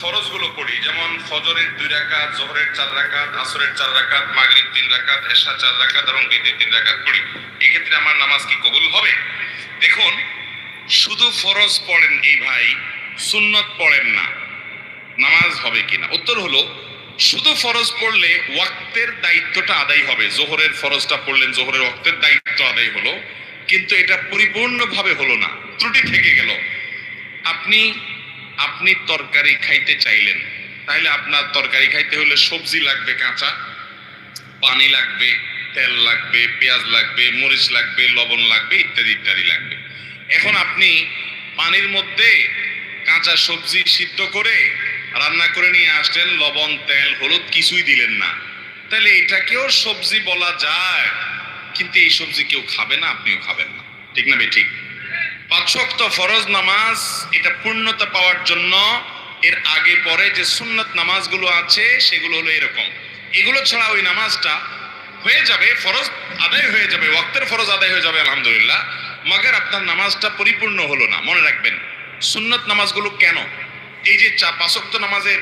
ফরজগুলো পড়ি, যেমন ফজরের 2 রাকাত, জোহরের 4 রাকাত, আসরের 4 রাকাত, মাগরিব 3 রাকাত, এশা 4 রাকাত এবং বিতির 3 রাকাত পড়ি। এক্ষেত্রে আমার নামাজ কি কবুল হবে? দেখুন, শুধু ফরজ পড়েন এই ভাই, সুন্নত পড়েন না, নামাজ হবে কিনা? উত্তর হলো, শুধু ফরজ পড়লে ওয়াক্তের দায়িত্বটা আদায় হবে। জোহরের ফরজটা পড়লেন, জোহরের ওয়াক্তের দায়িত্ব আদায় হলো, কিন্তু এটা পরিপূর্ণভাবে হলো না, ত্রুটি থেকে গেল। আপনি আপনি তরকারি খাইতে চাইলেন, তাহলে আপনার তরকারি খাইতে হলে সবজি লাগবে কাঁচা, পানি লাগবে, তেল লাগবে, পেঁয়াজ লাগবে, মরিচ লাগবে, লবণ লাগবে, ইত্যাদি ইত্যাদি লাগবে। এখন আপনি পানির মধ্যে কাঁচা সবজি সিদ্ধ করে রান্না করে নিয়ে আসলেন, লবণ তেল হলুদ কিছুই দিলেন না, তাহলে এটাকেও সবজি বলা যায়, কিন্তু এই সবজি কেউ খাবে না, আপনিও খাবেন না। ঠিক না ঠিক? 5 ওয়াক্ত ফরজ নামাজ, এটা পূর্ণতা পাওয়ার জন্য এর আগে পরে যে সুন্নত নামাজগুলো আছে সেগুলো হলো এরকম। এগুলো ছাড়া ওই নামাজটা হয়ে যাবে, ফরজ আদায় হয়ে যাবে, ওয়াক্তের ফরজ আদায় হয়ে যাবে আলহামদুলিল্লাহ, মগর আপনার নামাজটা পরিপূর্ণ হলো না। মনে রাখবেন, সুন্নত নামাজগুলো কেন, এই যে 5 ওয়াক্ত নামাজের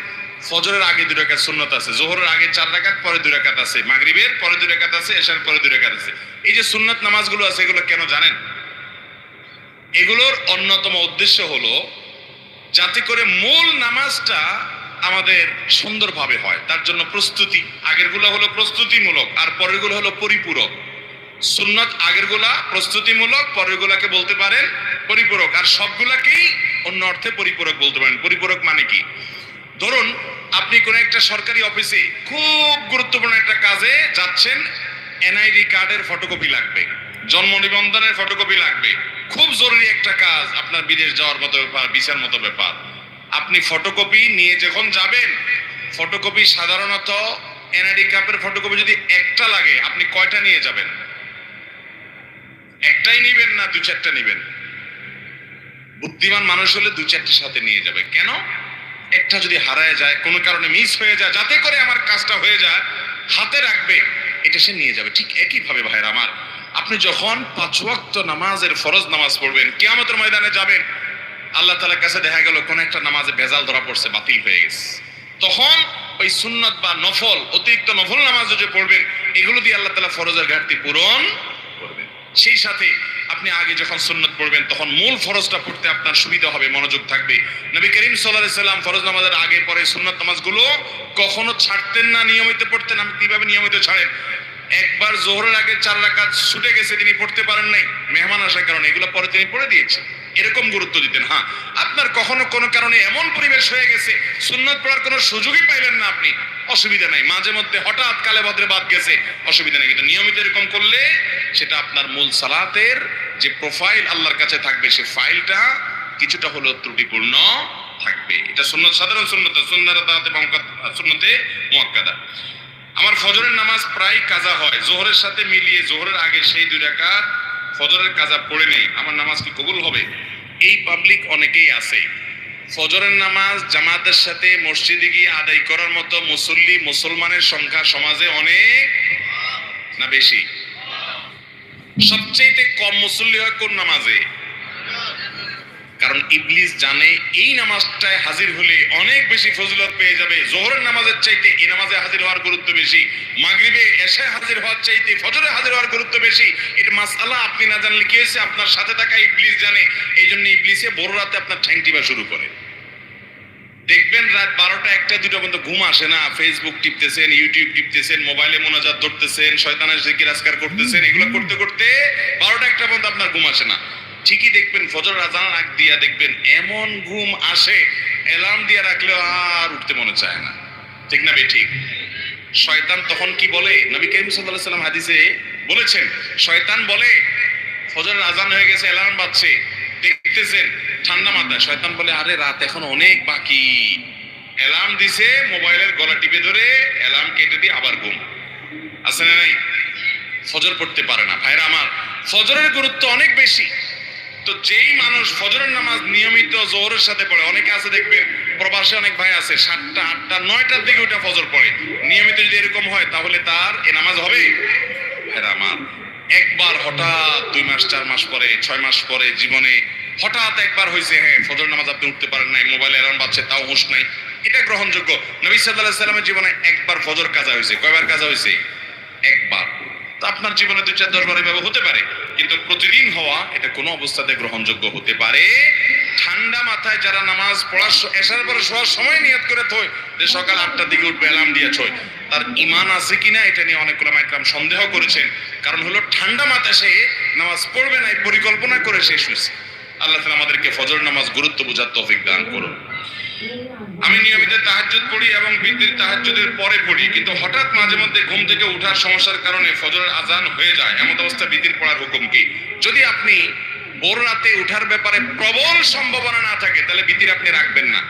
ফজরের আগে 2 রাকাত সুন্নত আছে, জোহরের আগে 4 রাকাত, পরে 2 রাকাত আছে, মাগরিবের পরে 2 রাকাত আছে, এশার পরে 2 রাকাত আছে। এই যে সুন্নত নামাজগুলো আছে, এগুলো কেন জানেন? এগুলোর অন্যতম উদ্দেশ্য হলো যাতে করে মূল নামাজটা আমাদের সুন্দরভাবে হয়, তার জন্য প্রস্তুতি। আগেরগুলো হলো প্রস্তুতিমূলক, আর পরেরগুলো হলো পরিপূরক। সুন্নত আগেরগুলা প্রস্তুতিমূলক, পরেরগুলাকে বলতে পারেন পরিপূরক, আর সবগুলাকেই অন্য অর্থে পরিপূরক বলতে পারেন। পরিপূরক মানে কি? ধরুন, আপনি কোন একটা সরকারি অফিসে খুব গুরুত্বপূর্ণ একটা কাজে যাচ্ছেন, এনআইডি কার্ডের ফটোকপি লাগবে, জন্ম নিবন্ধনের ফটোকপি লাগবে, খুব জরুরি একটা কাজ, আপনার বিদেশ যাওয়ার মতো ব্যাপার, ভিসার মতো ব্যাপার। আপনি ফটোকপি নিয়ে যখন যাবেন, ফটোকপি সাধারণত এনআইডি কার্ডের ফটোকপি যদি একটা লাগে, আপনি কয়টা নিয়ে যাবেন? একটাই নিবেন না 2-4টা নিবেন? বুদ্ধিমান মানুষ হলে 2-4টির সাথে নিয়ে যাবে। কেন? একটা যদি হারায় যায়, কোনো কারণে মিস হয়ে যায়, যাতে করে আমার কাজটা হয়ে যায়, হাতে রাখবে, এটা সে নিয়ে যাবে। ঠিক একই ভাবে ভাইরা আমার, আপনি যখন 5 ওয়াক্ত নামাজের ফরজ নামাজ পড়বেন, কিয়ামতের ময়দানে যাবেন, আল্লাহ তাআলার কাছে দেখা গেল কোন একটা নামাজে ভেজাল ধরা পড়ছে, বাতিল হয়ে গেছে, তখন ওই সুন্নত বা নফল, অতিরিক্ত নফল নামাজ যে পড়বেন, এগুলো দিয়ে আল্লাহ তাআলা ফরজের ঘাটতি পূরণ করবেন। সেই সাথে আপনি আগে যখন সুন্নত পড়বেন, তখন মূল ফরজটা পড়তে আপনার সুবিধা হবে, মনোযোগ থাকবে। নবী করিম সাল্লাল্লাহু আলাইহি সাল্লাম ফরজ নামাজের আগে পরে সুন্নত নামাজগুলো কখনো ছাড়তেন না, নিয়মিত পড়তেন। আপনি কিভাবে নিয়মিত ছাড়েন? একবার জোহরের আগে 4 রাকাত ছুটে গেছে, তিনি পড়তে পারেন নাই মেহমান আসার কারণে, এগুলো পরে তিনি পড়ে দিয়েছেন, এরকম গুরুত্ব দিতেন। হ্যাঁ, আপনার কখনো কোনো কারণে এমন পরিবেশ হয়ে গেছে, সুন্নত পড়ার কোনো সুযোগই পাইলেন না আপনি, অসুবিধা নাই, মাঝে মধ্যে হঠাৎ কালে বদলে বাদ গেছে, অসুবিধা নেই, কিন্তু নিয়মিত এরকম করলে সেটা আপনার মূল সালাতের যে প্রোফাইল আল্লাহর কাছে থাকবে, সে ফাইলটা কিছুটা হলেও ত্রুটিপূর্ণ থাকবে। এটা সুন্নত, সাধারণ সুন্নত, সুন্নতে মুআক্কাদা। আমার ফজরের নামাজ প্রায় কাজা হয়, জোহরের সাথে মিলিয়ে জোহরের আগে সেই 2 রাকাত ফজরের কাজা পড়ে নেই, আমার নামাজ কি কবুল হবে? এই পাবলিক অনেকেই আছে, ফজরের নামাজ জামাতের সাথে মসজিদে গিয়ে আদায় করার মতো মুসল্লি, মুসলমানের সংখ্যা সমাজে অনেক না বেশি? সবচেয়ে কম মুসল্লি হয় কোন নামাজে? কারণ ইবলিস জানে এই নামাজটায় হাজির হলে অনেক বেশি ফজিলত পেয়ে যাবে, জোহরের নামাজের চাইতে এই নামাজে হাজির হওয়ার গুরুত্ব বেশি, মাগরিবে এশায় হাজির হওয়ার চাইতে ফজরে হাজির হওয়ার গুরুত্ব বেশি। এটা মাসআলা আপনি না জানলে কি হয়েছে, আপনার সাথে থাকা ইবলিস জানে, এই জন্য ইবলিসে বড় রাতে আপনার ঠ্যাং টিপা শুরু করে। দেখবেন রাত 12টা 1টা 2টা পর্যন্ত ঘুম আসে না, ফেসবুক টিপতেছেন, ইউটিউব টিপতেছেন, মোবাইলে মোনাজাত ধরতেছেন, শয়তানের জিকির আজকার করতেছেন, এগুলো করতে করতে 12টা 1টা পর্যন্ত আপনার ঘুম আসে না। ঠিকই দেখবেন ফজর আজান আগ দিয়া দেখবেন এমন ঘুম আসে, অ্যালার্ম দিয়ে রাখলেও আর উঠতে মনে চায় না। ঠিক না ঠিক? শয়তান তখন কি বলে, নবী করিম সাল্লাল্লাহু আলাইহি ওয়াসাল্লাম হাদিসে বলেছেন, শয়তান বলে ফজরের আজান হয়ে গেছে, অ্যালার্ম বাজছে, দেখতেছেন ঠান্ডা মাথায়, শয়তান বলে আরে রাত এখন অনেক বাকি, অ্যালার্ম দিছে, মোবাইলের গলা টিপে ধরে অ্যালার্ম কেটে দিয়ে আবার ঘুম। আছে না নাই? ফজর পড়তে পারে না। ভাইরা আমার, ফজরের গুরুত্ব অনেক বেশি। তো যেই মানুষ ফজরের নামাজ নিয়মিত জোহরের সাথে পড়ে, অনেকে আছে দেখবেন প্রবাসে অনেক ভাই আছে 7টা 8টা 9টার দিকে ওটা ফজর পড়ে, নিয়মিত যদি এরকম হয় তাহলে তার এ নামাজ হবে? ভাইরা আমার, একবার হঠাৎ 2 মাস 4 মাস পরে 6 মাস পরে জীবনে হঠাৎ একবার হয়েছে, হ্যাঁ ফজর নামাজ আপনি উঠতে পারেন নাই, মোবাইলে অ্যালার্ম বাজছে তাও হুঁশ নাই, এটা গ্রহণযোগ্য। নবী সাল্লাল্লাহু আলাইহি সাল্লামের জীবনে একবার ফজর কাজা হয়েছে। কয়বার কাজা হয়েছে? একবার। তো আপনার জীবনে 2-4-10 বার এভাবে হতে পারে, কিন্তু প্রতিদিন হওয়া এটা কোনো অবস্থাতে গ্রহণযোগ্য হতে পারে। ঠান্ডা মাথায় যারা নামাজ পড়ার এশার পরে শোয়ার সময় নিয়ত করে থয় যে সকাল 8টার দিকে উঠবে, অ্যালার্ম দিয়ে ছয়, তার ঈমান আছে কিনা এটা নিয়ে অনেক উলামা ইকরাম সন্দেহ করেছেন। কারণ হলো ঠান্ডা মাথায় সে নামাজ পড়বে না এই পরিকল্পনা করে সে শুয়েছে। আল্লাহ তাআলা আমাদেরকে ফজর নামাজ গুরুত্ব বোঝার তৌফিক দান করুন। আমি নিয়মিত তাহাজ্জুদ পড়ি এবং বিতির তাহাজ্জুদের পরে পড়ি, কিন্তু হঠাৎ মাঝে মধ্যে ঘুম থেকে ওঠার সমস্যার কারণে ফজরের আজান হয়ে যায়। এমন অবস্থা বিতির পড়ার হুকুম কি? যদি আপনি ভোর রাতে উঠার ব্যাপারে প্রবল সম্ভাবনা না থাকে তাহলে বিতির আপনি রাখবেন না,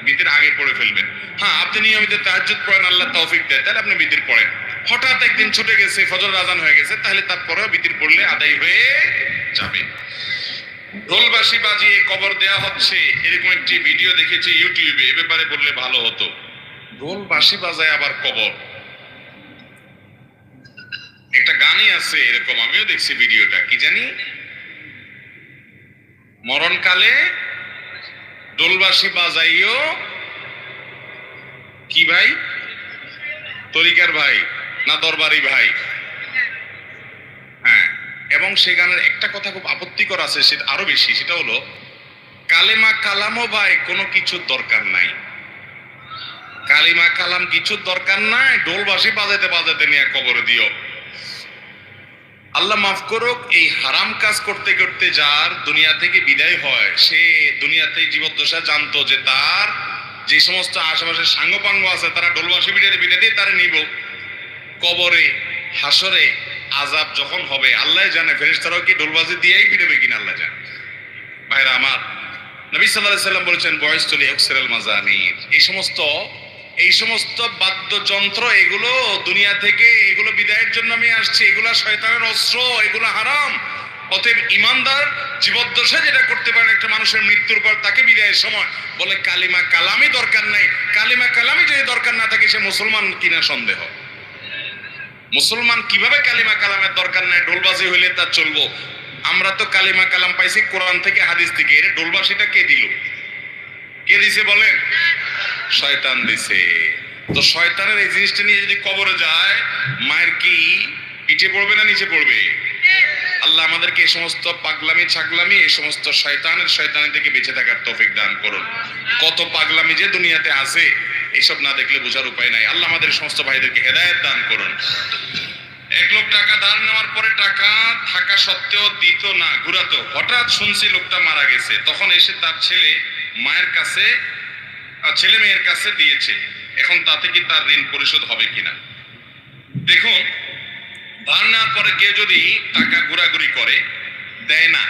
বিতির আগে পড়ে ফেলবেন। হ্যাঁ, আপনি নিয়মিত তাহাজ্জুদ পড়েন, আল্লাহ তৌফিক দেয়, তাহলে আপনি বিতির পড়েন। হঠাৎ একদিন ছুটে গেছে, ফজরের আজান হয়ে গেছে, তাহলে তারপরেও বিতির পড়লে আদায় হয়ে যাবে। ঢোলবাঁশি বাজিয়ে কবর দেয়া হচ্ছে, এরকম একটি ভিডিও দেখেছি ইউটিউবে, এ ব্যাপারে বললে ভালো হতো। ঢোলবাঁশি বাজায় আবার কবর, একটা গানই আছে এরকম, আমিও দেখছি ভিডিওটা, কি জানি মরণকালে ঢোলবাঁশি বাজাইও কি ভাই, তরিকার ভাই না দরবারি ভাই? হ্যাঁ, এবং সে গানের একটা কথা খুব আপত্তিকর আছে, সেটা আরো বেশি, সেটা হলো কালেমা কালামও ভাই কোনো কিছুর দরকার নাই। কালিমা কালাম কিছুর দরকার নাই, ঢোলবাঁশি বাজাতে বাজাতে নিয়ে কবরে দিও। আল্লাহ মাফ করুক, এই হারাম কাজ করতে করতে যার দুনিয়া থেকে বিদায় হয়, সে দুনিয়াতে জীবদ্দশা জানতো যে তার যে সমস্ত আশেপাশে সাঙ্গপাঙ্গ আছে তারা ঢোলবাঁশি বিটাতে তারা নিব। কবরে হাসরে আযাব যখন হবে আল্লাহ জানে, ফেরেশতারাও কি ঢোলবাজি দিয়েই পিটাবে কিনা আল্লাহ জানে। ভাইরা আমার, নবী সাল্লাল্লাহু আলাইহি সাল্লাম বলেছেন বয়সতুলি ইকসিরাল মাজামির, এই সমস্ত বাদ্যযন্ত্র এগুলো দুনিয়া থেকে এগুলো বিদায়ের জন্য আমি আসছি, এগুলো শয়তানের অস্ত্র, এগুলো হারাম। অতএব ইমানদার জীবদ্দশায় যেটা করতে পারেন একটা মানুষের মৃত্যুর পর তাকে বিদায়ের সময় বলে কালিমা কালামই দরকার নাই। কালিমা কালামই যদি দরকার না থাকে সে মুসলমান কিনা সন্দেহ। মুসলমান কিভাবে কালিমা কালামের দরকার নাই, ঢোলবাজি হইলে তা চলবো? আমরা তো কালিমা কালাম পাইছি কোরআন থেকে, হাদিস থেকে। এর ঢোলবাজিটা কে দিল? কে দিছে বলেন? শয়তান দিছে। তো শয়তানের এই জিনিসটা নিয়ে যদি কবরে যায়, মায়ের কি পিঠে পড়বে না নিচে পড়বে? আল্লাহ আমাদেরকে এই সমস্ত পাগলামি ছাগলামি, এই সমস্ত শয়তানি থেকে বেঁচে থাকার তৌফিক দান করুন। কত পাগলামি যে দুনিয়াতে আছে, এইসব না দেখলে বোঝার উপায় নাই। আল্লাহ আমাদের সমস্ত ভাইদেরকে হেদায়েত দান করুন। এক লোক টাকা ধার নেওয়ার পরে টাকা থাকা সত্ত্বেও দিত না, ঘুরাতো। হঠাৎ শুনছি লোকটা মারা গেছে, তখন এসে তার ছেলে মেয়ের কাছে দিয়েছে। এখন তাতে কি তার ঋণ পরিশোধ হবে কিনা? দেখুন, ধার নেওয়ার পরে কেউ যদি টাকা ঘোরাঘুরি করে দেয় না,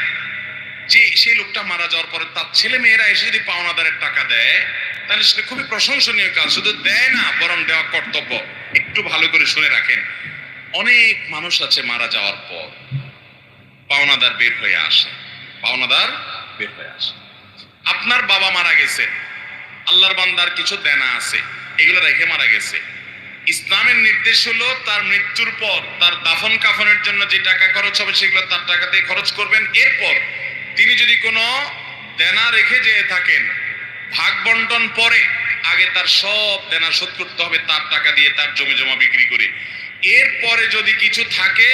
যে সেই লোকটা মারা যাওয়ার পরে তার ছেলে মেয়েরা এসে যদি পাওনাদারের টাকা দেয়, তাহলে সেটা খুবই প্রশংসনীয় কাজ। শুধু দেয় না, বরং দেওয়া কর্তব্য। একটু ভালো করে শুনে রাখেন, অনেক মানুষ আছে মারা যাওয়ার পর পাওনাদার বের হয়ে আসে। আপনার বাবা মারা গেছে, আল্লাহর বান্দার কিছু দেনা আছে, এগুলো রেখে মারা গেছে। ইসলামের নির্দেশ হলো তার মৃত্যুর পর তার দাফন কাফনের জন্য যে টাকা খরচ হবে সেগুলো তার টাকাতেই খরচ করবেন। এরপর তিনি যদি কোনো দেনা রেখে যেয়ে থাকেন, ভাগ বন্টন পরে আগে তার সব দেনা শোধ করতে হবে তার টাকা দিয়ে, তার জমি জমা বিক্রি করে। এরপরে যদি কিছু থাকে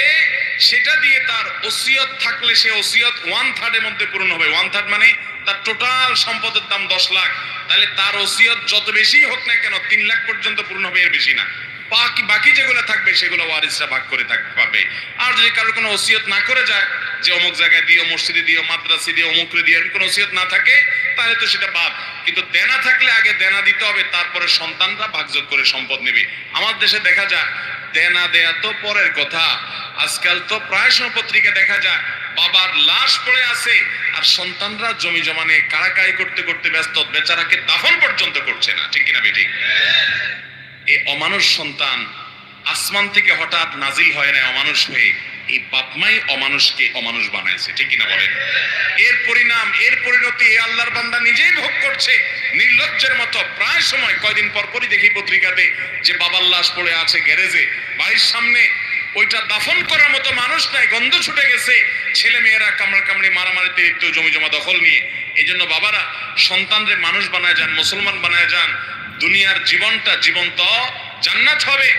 সেটা দিয়ে তার ওসিয়ত থাকলে সে ওসিয়ত 1/3 মধ্যে পূরণ হবে। 1/3 মানে তার টোটাল সম্পদের দাম 10 লাখ, তাহলে তার ওসিয়ত যত বেশি হোক না কেন 3 লাখ পর্যন্ত পূরণ হবে, এর বেশি না। বাকি যেগুলো থাকবে সেগুলো ওয়ারিসরা ভাগ করে পাবে। আর যদি কারোর কোনো ওসিয়ত না করে যায় যে অমুক জায়গায় দিও, মসজিদে দিও, মাদ্রাসে দিও, অমুকরে দিও, এরকম কোনো ওসিয়ত না থাকে তাহলে তো সেটা বাদ। কিন্তু দেনা থাকলে আগে দেনা দিতে হবে, তারপরে সন্তানরা ভাগযোগ করে সম্পদ নেবে। আমার দেশে দেখা যায় দেনা দেয়া তো পরের কথা, আজকাল তো প্রায় সময় পত্রিকা দেখা যায় বাবার লাশ পড়ে আছে আর সন্তানরা জমি জমা নিয়ে কাড়াকাড়ি করতে করতে ব্যস্ত, বেচারাকে দাফন পর্যন্ত করছে না। ঠিক কিনা বেঠিক? এই অমানুষ সন্তান আসমান থেকে হঠাৎ নাজিল হয় না অমানুষ হয়ে, এই বাপমাই অমানুষকে অমানুষ বানাইছে। ঠিক কিনা বলেন? এর পরিণাম, এর পরিণতি আল্লাহর বান্দা নিজেই ভোগ করছে নির্লজ্জের মতো। প্রায় সময় কয়দিন পরপরই দেখি পত্রিকাতে যে বাবার লাশ পড়ে আছে গ্যারেজে, বাড়ির সামনে, ওইটা দাফন করার মতো মানুষ নাই, গন্ধ ছুটে গেছে। ছেলে মেয়েরা কামড়াকামড়ি মারামারিতে জমি জমা দখল নিয়ে। এই জন্য বাবারা সন্তানরে মানুষ বানায় যান, মুসলমান বানায় যান। দুনিয়ার জীবনটা জীবন্ত জান্নাত হবে।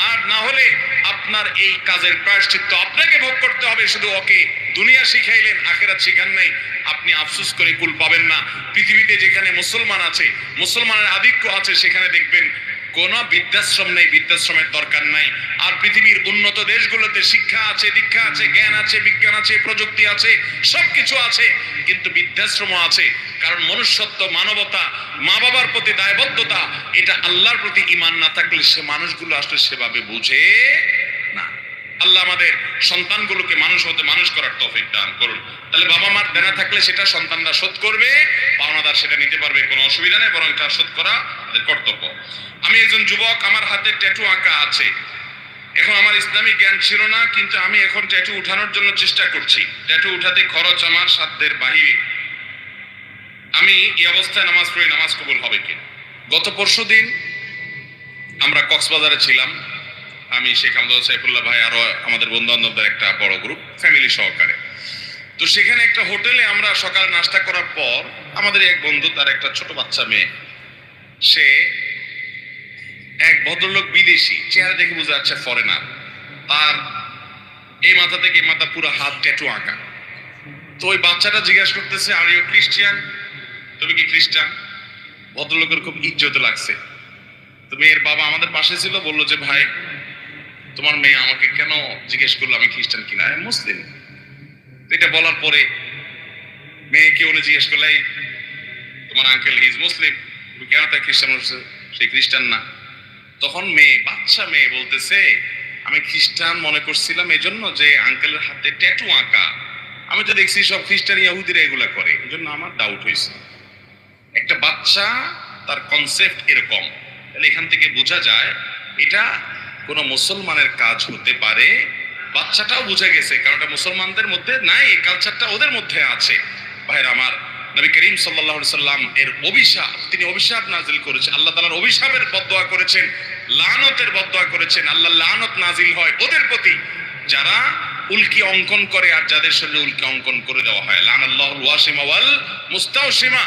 আর না হলে আপনার এই কাজের প্রায়শ্চিত্ত আপনাকে ভোগ করতে হবে। শুধু ওকে দুনিয়া শিখাইলেন, আখিরাত শিখান নাই, আপনি আফসোস করে কুল পাবেন না। পৃথিবীতে যেখানে মুসলমান আছে, মুসলমানের আধিক্য আছে, সেখানে দেখবেন কোন বৃদ্ধাশ্রম নেই, বৃদ্ধাশ্রমের দরকার নাই। আর পৃথিবীর উন্নত দেশগুলোতে শিক্ষা আছে, দীক্ষা আছে, জ্ঞান আছে, বিজ্ঞান আছে, প্রযুক্তি আছে, সবকিছু আছে, কিন্তু বৃদ্ধাশ্রম আছে। কারণ মনুষ্যত্ব, মানবতা, মা বাবার প্রতি দায়বদ্ধতা, এটা আল্লাহর প্রতি ঈমান না থাকলে সে মানুষগুলো আসলে সেভাবে বুঝে না। আল্লাহ আমাদের সন্তানগুলোকে মানুষ হতে মানুষ করার তৌফিক দান করুন। তাহলে বাবা মার দেনা থাকলে সেটা সন্তানরা শোধ করবে, পাওনাদার সেটা নিতে পারবে, কোনো অসুবিধা নেই, বরং এটা শোধ করা তাদের কর্তব্য। আমি একজন যুবক, আমার হাতে ট্যাটু আঁকা আছে। এখন আমার ইসলামিক জ্ঞান ছিল না, কিন্তু আমি এখন ট্যাটু উঠানোর জন্য চেষ্টা করছি। ট্যাটু উঠাতে খরচ আমার সাধ্যের বাহিরে। আমি এই অবস্থায় নামাজ পড়ি, নামাজ কবুল হবে কি? গত পরশুদিন আমরা কক্সবাজারে ছিলাম, আমি শেখ আহমদ সাইফুল্লাহ ভাই আরো আমাদের বন্ধু বান্ধবদের একটা বড় গ্রুপ, ফ্যামিলি সহকারে। তো সেখানে একটা হোটেলে আমরা সকালে নাস্তা করার পর আমাদের এক বন্ধু, তার একটা ছোট বাচ্চা মেয়ে, সে এক ভদ্রলোক বিদেশি, চেহারা দেখে বোঝা যাচ্ছে ফরেনার, তার এই মাথা থেকে মাথা পুরো হাত ট্যাটু আঁকা। তো ওই বাচ্চাটা জিজ্ঞাসা করতেছে, আর ইউ খ্রিস্টিয়ান? তুমি কি খ্রিস্টান? ভদ্রলোকের খুব ইজ্জত লাগছে। তো মেয়ের বাবা আমাদের পাশে ছিল, বললো যে ভাই তোমার মেয়ে আমাকে কেন জিজ্ঞেস করলো আমি খ্রিস্টান কিনা, আমি মুসলিম। এটা বলার পরে মেয়েকে উনি জিজ্ঞেস করলে, তোমার আঙ্কেল হি ইজ মুসলিম, তুমি কেন তাই খ্রিস্টান বলছো? সে খ্রিস্টান না। তখন মেয়ে, বাচ্চা মেয়ে বলতেছে, আমি খ্রিস্টান মনে করছিলাম এই জন্য যে আঙ্কেলের হাতে ট্যাটু আঁকা, আমি তো দেখছি সব খ্রিস্টান ইহুদিরা এগুলা করে, এই জন্য আমার ডাউট হয়েছে। একটা বাচ্চা, তার কনসেপ্ট এরকম। তাহলে এখান থেকে বোঝা যায় এটা কোনো মুসলমানের কাজ হতে পারে। বাচ্চাটাও বুঝে গেছে, কারণ এটা মুসলমানদের মধ্যে নাই, এই কালচারটা ওদের মধ্যে আছে। ভাইরা আমার, নবী করিম সাল্লাল্লাহু আলাইহি সাল্লাম এর অভিশাপ, তিনি অভিশাপ নাজিল করেছেন, আল্লাহ তাআলার অভিশাপের বদদোয়া করেছেন, লানতের বদদোয়া করেছেন। আল্লাহ লানত নাজিল হয় ওদের প্রতি যারা উল্কি অঙ্কন করে আর যাদের শরীরে উল্কি অঙ্কন করে দেওয়া হয়। লানাল্লাহুল ওয়াসিমা ওয়াল মুস্তাওসিমা।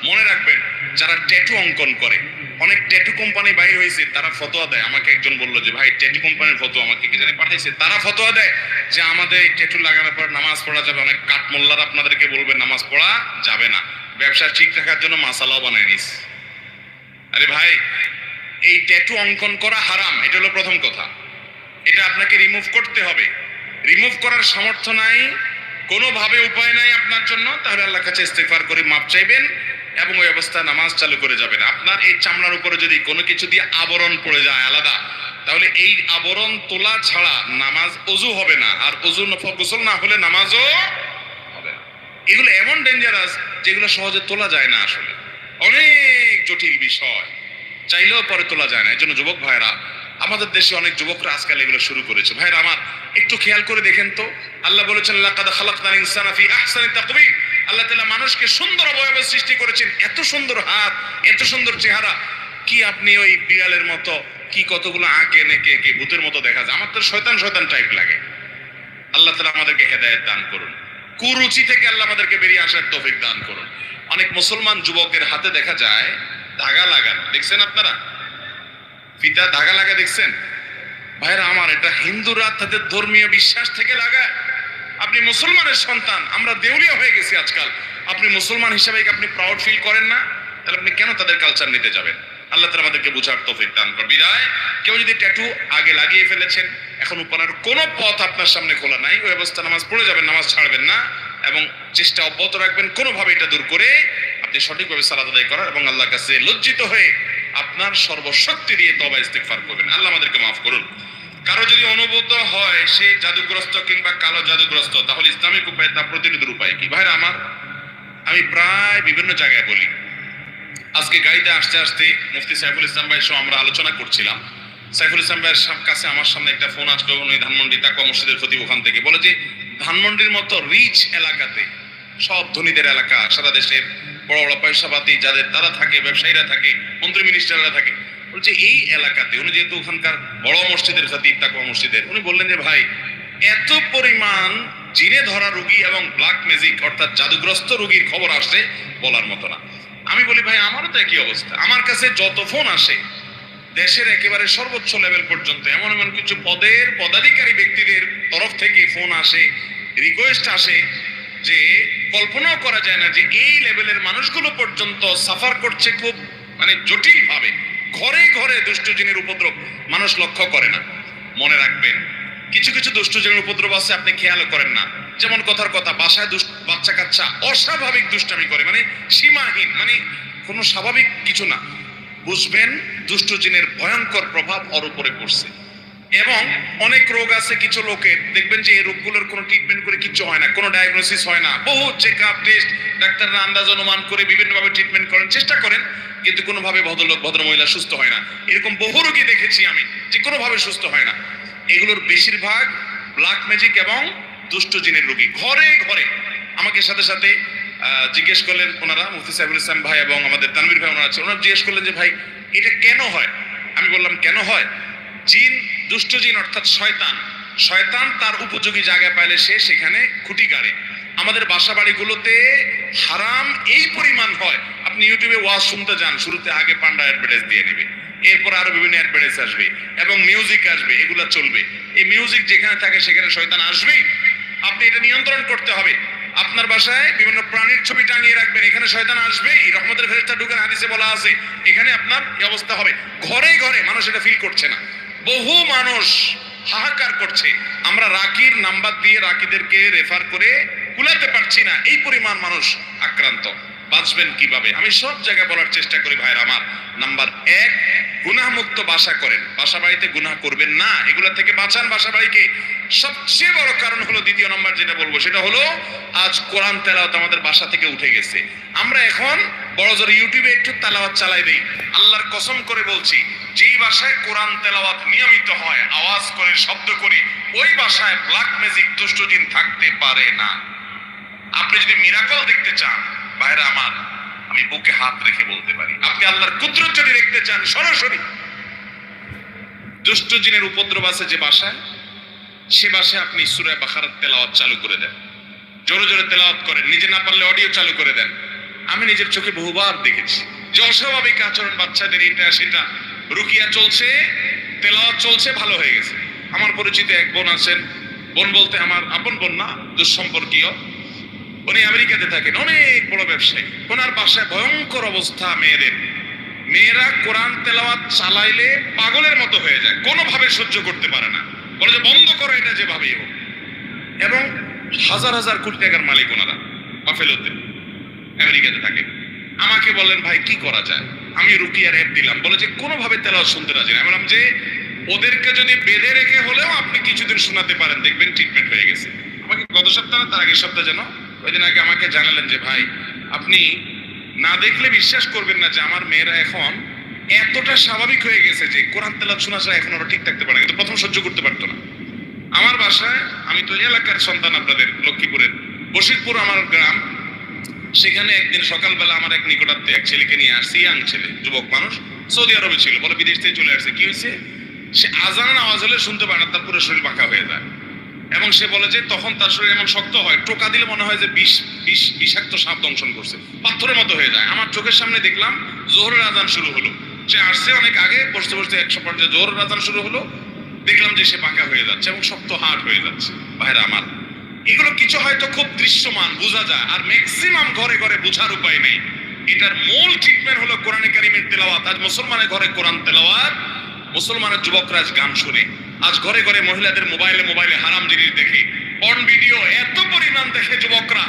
মনে রাখবেন, যারা ট্যাটু অঙ্কন করে, অনেক ট্যাটু কোম্পানি বাইরে হয়েছে, তারা ফতোয়া দেয়। আমাকে একজন বললো যে ভাই ট্যাটু কোম্পানির ফতোয়া আমাকে কি জানি পাঠাইছে, তারা ফতোয়া দেয় যে আমাদের এই ট্যাটু লাগানোর পর নামাজ পড়া যাবে। অনেক কাঠমোল্লার আপনাদেরকে বলবে নামাজ পড়া যাবে না, ব্যবসা ঠিক রাখার জন্য মাসালাও বানায় নিস। আরে ভাই, এই ট্যাটু অঙ্কন করা হারাম, এটা হলো প্রথম কথা। এটা আপনাকে রিমুভ করতে হবে। রিমুভ করার সামর্থ্য নাই, কোনোভাবে উপায় নাই আপনার জন্য, তাহলে আল্লাহর কাছে ইস্তেগফার করে মাপ চাইবেন এবং ওই অবস্থায় নামাজ চালু করে যাবেন। আপনার এই চামড়ার উপরে যদি কোনো কিছু দিয়ে আবরণ পড়ে যায় আলাদা, তাহলে এই আবরণ তোলা ছাড়া নামাজ ওযু হবে না, আর ওযু গোসল না হলে নামাজও হবে না। এগুলো এমন ডেঞ্জারাস যেগুলো সহজে তোলা যায় না, আসলে অনেক জটিল বিষয়, চাইলেও পরে তোলা যায় না। এই জন্য যুবক ভাইরা, আমাদের দেশে অনেক যুবকরা আজকাল এগুলো শুরু করেছে। ভাইরা আমার, একটু খেয়াল করে দেখেন তো, আল্লাহ বলেছেন লাকাদ খালাকনাল ইনসানা ফি আহসানি তাকওয়িম। আল্লাহ তাআলা মানুষকে সুন্দর অবয়বে সৃষ্টি করেছেন, এত সুন্দর হাত, এত সুন্দর চেহারা, কি আপনি ওই বিড়ালের মতো কি কতগুলো আঁকে নেকে একে ভূতের মতো দেখা যায়। আমার তো শয়তান শয়তান টাইপ লাগে। আল্লাহ তাআলা আমাদেরকে হেদায়েত দান করুন, কুরুচি থেকে আল্লাহ আমাদেরকে বেরিয়ে আসার তৌফিক দান করুন। অনেক মুসলমান যুবকের হাতে দেখা যায় ধাগা লাগানো, দেখছেন আপনারা? ফিতা ধাগা লাগা দেখছেন? ভাইরা আমার, এটা হিন্দুরা তাদের ধর্মীয় বিশ্বাস থেকে লাগায়। আপনি মুসলমানের সন্তান, আমরা দেউলিয়া হয়ে গেছি আজকাল। আপনি মুসলমান হিসেবে আপনি প্রাউড ফিল করেন না, তাহলে আপনি কেন তাদের কালচার নিতে যাবেন? আল্লাহ তাআলা আমাদেরকে বুঝার তৌফিক দান করুন। বিদায়, কেউ যদি ট্যাটু আগে লাগিয়ে ফেলেছেন, এখন উপরের কোনো পথ আপনার সামনে খোলা নাই, ওই অবস্থা নামাজ পড়ে যাবেন, নামাজ ছাড়বেন না এবং চেষ্টা অব্যাহত রাখবেন কোনোভাবে এটা দূর করে আপনি সঠিকভাবে সালাত আদায় করার এবং আল্লাহর কাছে লজ্জিত হয়ে আপনার সর্বশক্তি দিয়ে তওবা ইস্তেগফার করবেন। আল্লাহ আমাদেরকে মাফ করুন। কারো যদি অনুভূত হয় সে জাদুগ্রস্ত কিংবা কালো জাদুগ্রস্ত, তাহলে ইসলামিক উপায় তা প্রতিরোধের উপায় কি? ভাইরা আমার, আমি প্রায় বিভিন্ন জায়গায় বলি, আজকে গাড়িতে আসতে আসতে মুফতি সাইফুল ইসলাম ভাইয়ের সঙ্গে আমরা আলোচনা করছিলাম। সাইফুল ইসলাম ভাইয়ের কাছে আমার সামনে একটা ফোন আসলো, উনি ধানমন্ডি তাকওয়া মসজিদের খতিব, ওখান থেকে বলে যে ধানমন্ডির মতো রিচ এলাকাতে, সব ধনীদের এলাকা, সারা দেশের বড় বড় পয়সাপাতি যাদের তারা থাকে, ব্যবসায়ীরা থাকে, মন্ত্রী মিনিস্টাররা থাকে, বলছে এই এলাকাতে, উনি যেহেতু ওখানকার বড় মসজিদের খতিব তাকওয়া মসজিদের, উনি বললেন যে ভাই, এত পরিমাণ জিনে ধরা রোগী এবং ব্ল্যাক ম্যাজিক অর্থাৎ জাদুগ্রস্ত রোগীর খবর আসছে বলার মতো না। আমি বলি ভাই আমারও তো একই অবস্থা, আমার কাছে যত ফোন আসে দেশের একেবারে সর্বোচ্চ লেভেল পর্যন্ত এমন এমন কিছু পদের পদাধিকারী ব্যক্তিদের তরফ থেকে ফোন আসে, রিকোয়েস্ট আসে যে কল্পনাও করা যায় না যে এই লেভেলের মানুষগুলো পর্যন্ত সাফার করছে খুব মানে জটিল ভাবে। ঘরে ঘরে দুষ্ট জিনের উপদ্রব মানুষ লক্ষ্য করে না। মনে রাখবেন কিছু কিছু দুষ্ট জিনের উপদ্রব আছে আপনি খেয়ালও করেন না। যেমন কথার কথা, বাসায় বাচ্চা কাচ্চা অস্বাভাবিক দুষ্টামি করে, মানে সীমাহীন, মানে কোনো স্বাভাবিক কিছু না। বুঝবেন দুষ্ট জিনের ভয়ঙ্কর প্রভাব ওর উপরে পড়ছে। এবং অনেক রোগ আছে কিছু লোকের, দেখবেন যে এই রোগগুলোর কোনো ট্রিটমেন্ট করে কিছু হয় না, কোনো ডায়াগনোসিস হয় না, বহু চেক আপ টেস্ট ডাক্তাররা আন্দাজ অনুমান করে বিভিন্নভাবে ট্রিটমেন্ট করেন, চেষ্টা করেন, কিন্তু কোনোভাবে ভদ্রলোক ভদ্রমহিলা সুস্থ হয় না। এরকম বহু রোগী দেখেছি আমি যে কোনোভাবে সুস্থ হয় না। এগুলোর বেশিরভাগ ব্ল্যাক ম্যাজিক এবং দুষ্ট জিনের রোগী। ঘরে ঘরে আমাকে সাথে সাথে জিজ্ঞেস করলেন ওনারা, মুফতি সাইফুল ইসলাম ভাই এবং আমাদের তানভীর ভাই ওনারা আছে, ওনারা জিজ্ঞেস করলেন যে ভাই এটা কেন হয়। আমি বললাম কেন হয়, জিন, দুষ্ট জিন অর্থাৎ শয়তান, শয়তান তার উপযোগী জায়গা পাইলে সে সেখানে খুঁটি গাড়ে। আমাদের বাসা বাড়িগুলোতে হারাম এই পরিমাণ হয়, আপনি ইউটিউবে ওয়াজ শুনতে যান, শুরুতে আগে পান্ডা অ্যাডভার্টাইজ দিয়ে নেবে, এরপর আরো বিভিন্ন অ্যাডভার্টাইজ আসবে এবং মিউজিক আসবে, এগুলা চলবে। এই মিউজিক যেখানে থাকে সেখানে শয়তান আসবেই। আপনি এটা নিয়ন্ত্রণ করতে হবে। আপনার বাসায় বিভিন্ন প্রাণীর ছবি টাঙিয়ে রাখবেন, এখানে শয়তান আসবেই। রহমতের ফেরেশতা ঢুকেন, হাদিসে বলা আছে, এখানে আপনার এই অবস্থা হবে। ঘরে ঘরে মানুষ এটা ফিল করছে না, বহু মানুষ হাহাকার করছে। আমরা রাকির নাম্বার দিয়ে রাকিদেরকে রেফার করে কুলাতে পারছি না, এই পরিমাণ মানুষ আক্রান্ত। বাঁচবেন কিভাবে আমি সব জায়গায় বলার চেষ্টা করি ভাইরা আমার। নাম্বার 1, গুনাহ মুক্ত বাসা করেন, বাসা বাড়িতে গুনাহ করবেন না, এগুলা থেকে বাঁচান বাসা বাড়িকে। সবচেয়ে বড় কারণ হলো, দ্বিতীয় নাম্বার যেটা বলবো সেটা হলো, আজ কোরআন তেলাওয়াত আমাদের বাসা থেকে উঠে গেছে। আমরা এখন বড় জোর ইউটিউবে একটু তেলাওয়াত চালাই দেই। আল্লাহর কসম করে বলছি, যেই বাসায় কোরআন তেলাওয়াত নিয়মিত হয়, আওয়াজ করে শব্দ করে, ওই বাসায় ব্ল্যাক ম্যাজিক দুষ্ট জিন থাকতে পারে না। আপনি যদি মিরাকল দেখতে চান ভাইরা আমার, আমি বুকে হাত রেখে বলতে পারি, আপনি আল্লাহর কুদরত যদি দেখতে চান সরাসরি, দুষ্ট জিনের উপদ্রব আছে যে বাসায়, সে বাসায় আপনি সূরা বাকারার তেলাওয়াত চালু করে দেন, জোরে জোরে তেলাওয়াত করেন, নিজে না পারলে অডিও চালু করে দেন। আমি নিজের চোখে বহুবার দেখেছি যে অস্বাভাবিক আচরণ বাচ্চাদের, এটা সেটা, রুকিয়া চলছে, তেলাওয়াত চলছে, ভালো হয়ে গেছে। আমার পরিচিত এক বোন আছেন, বোন বলতে আমার আপন বোন না, দুঃসম্পর্কীয়, উনি আমেরিকাতে থাকেন, অনেক বড় ব্যবসায়ী। ওনার বাসায় ভয়ঙ্কর অবস্থা, মেয়েরা কোরআন তেলাওয়াত চালাইলে পাগলের মতো হয়ে যায়, কোনোভাবে সহ্য করতে পারে না, বলে যে বন্ধ করো এটা যেভাবেই হোক। এবং হাজার হাজার কোটি টাকার মালিক ওনারা, বাফেলোতে আমেরিকাতে থাকেন। আমাকে বললেন ভাই কি করা যায়, আমি রুকিয়ার অ্যাপ দিলাম, বলে যে কোনোভাবে তেলাওয়াত শুনতে রাজি না। আমি বললাম যে ওদেরকে যদি বেঁধে রেখে হলেও আপনি কিছুদিন শোনাতে পারেন, দেখবেন ট্রিটমেন্ট হয়ে গেছে। আমাকে গত সপ্তাহ না তার আগের সপ্তাহ যেন, ওই দিন আগে আমাকে জানালেন যে ভাই আপনি না দেখলে বিশ্বাস করবেন না যে আমার মেয়েরা এখন এতটা স্বাভাবিক হয়ে গেছে যে কোরআন তেলাওয়াত শোনা ছাড়া এখন ওরা ঠিক থাকতে পারে, কিন্তু প্রথম সহ্য করতে পারতো না। আমার বাসায়, আমি তো এলাকার সন্তান আপনাদের, লক্ষ্মীপুরের বশিরপুর আমার গ্রাম, সেখানে একদিন সকালবেলা আমার এক নিকটাত্মীয় এক ছেলেকে নিয়ে আসছি, ইয়াং ছেলে, যুবক মানুষ, সৌদি আরবে ছিল, বলে বিদেশ থেকে চলে আসছে। কি হয়েছে, সে আজানের আওয়াজ হলে শুনতে পারে না, তার পুরো শরীর বাঁকা হয়ে যায়। এবং সে বলে যে তখন তার শরীর এমন শক্ত হয়, টোকা দিলে মনে হয় যে বিষাক্ত সাপ দংশন করছে, পাথরের মতো হয়ে যায়। আমার চোখের সামনে দেখলাম জোহরের আজান শুরু হলো, সে আসছে অনেক আগে, বসতে বসতে 100 পর্যায়ে জোহরের আজান শুরু হলো, দেখলাম যে সে বাঁকা হয়ে যাচ্ছে এবং শক্ত হাট হয়ে যাচ্ছে। ভাইরা আমার, এগুলো কিছু হয়তো খুব দৃশ্যমান বোঝা যায়, আর ম্যাক্সিমাম ঘরে ঘরে বোঝার উপায় নেই। এটার মূল ট্রিটমেন্ট হলো কোরআনে কারিমের তেলাওয়াত। আজ মুসলমানের ঘরে কোরআন তেলাওয়াত, মুসলমানের যুবকরা আজ গান শুনে, আজ ঘরে ঘরে মহিলাদের মোবাইলে হারাম জিনিস দেখে, পর্ন ভিডিও এত পরিমাণ দেখে যুবকরা।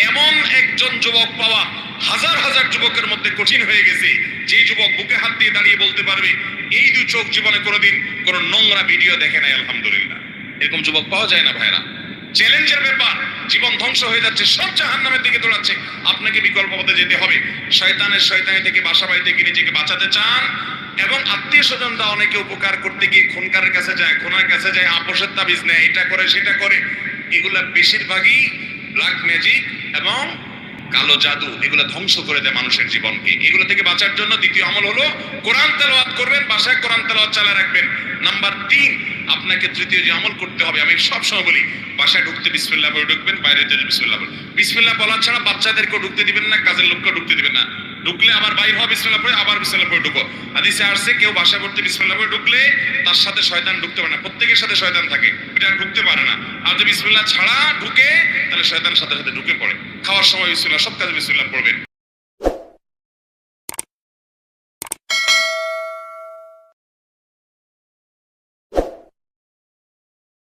এমন একজন যুবক পাওয়া হাজার হাজার যুবকের মধ্যে কঠিন হয়ে গেছে, যে যুবক বুকে হাত দিয়ে দাঁড়িয়ে বলতে পারবে এই দুই চোখ জীবনে কোনোদিন কোনো নোংরা ভিডিও দেখে নাই, আলহামদুলিল্লাহ। এরকম যুবক পাওয়া যায় না ভাইরা, চ্যালেঞ্জের ব্যাপার। জীবন ধ্বংস হয়ে যাচ্ছে, সব জাহান্নামের দিকে দৌড়াচ্ছে, আপনাকে বিকল্প পথে যেতে হবে। শয়তানি থেকে বাসা বাড়ি থেকে নিজেকে বাঁচাতে চান, এবং আত্মীয় স্বজনরা অনেকে উপকার করতে গিয়ে খুনকারের কাছে যায়, খুনের কাছে যায়, আপোষের তাবিজ নেয়, এটা করে সেটা করে। এগুলা বেশিরভাগই ব্ল্যাক ম্যাজিক এবং কালো জাদু, এগুলো ধ্বংস করে দেয় মানুষের জীবনকে। এগুলো থেকে বাঁচার জন্য দ্বিতীয় আমল হলো কোরআন তেলাওয়াত করবেন, বাসায় কোরআন তেলাওয়াত চালিয়ে রাখবেন। নাম্বার 3, আপনাকে তৃতীয় যে আমল করতে হবে, আমি সবসময় বলি, বাসায় ঢুকতে বিসমিল্লাহ বলে ঢুকবেন, বাইরে যেতে বিসমিল্লাহ বলে। বিসমিল্লাহ বলা ছাড়া বাচ্চাদেরকেও ঢুকতে দিবেন না, কাজের লোককেও ঢুকতে দিবেন না। ঢুকলে আবার বাইর হওয়া বিসমিল্লাহ পড়ে আবার বিসমিল্লাহ পড়ে ঢুকো। হাদিসে আসছে কেউ বাসা করতে বিসমিল্লাহ পড়ে ঢুকলে তার সাথে শয়তান ঢুকতে পারে না, প্রত্যেকের সাথে শয়তান থাকে, এটা আর ঢুকতে পারে না। আর যদি বিসমিল্লাহ ছাড়া ঢুকে তাহলে শয়তানের সাথে সাথে ঢুকে পড়ে। খাওয়ার সময় বিসমিল্লাহ, সব কাজে বিসমিল্লাহ পড়বেন।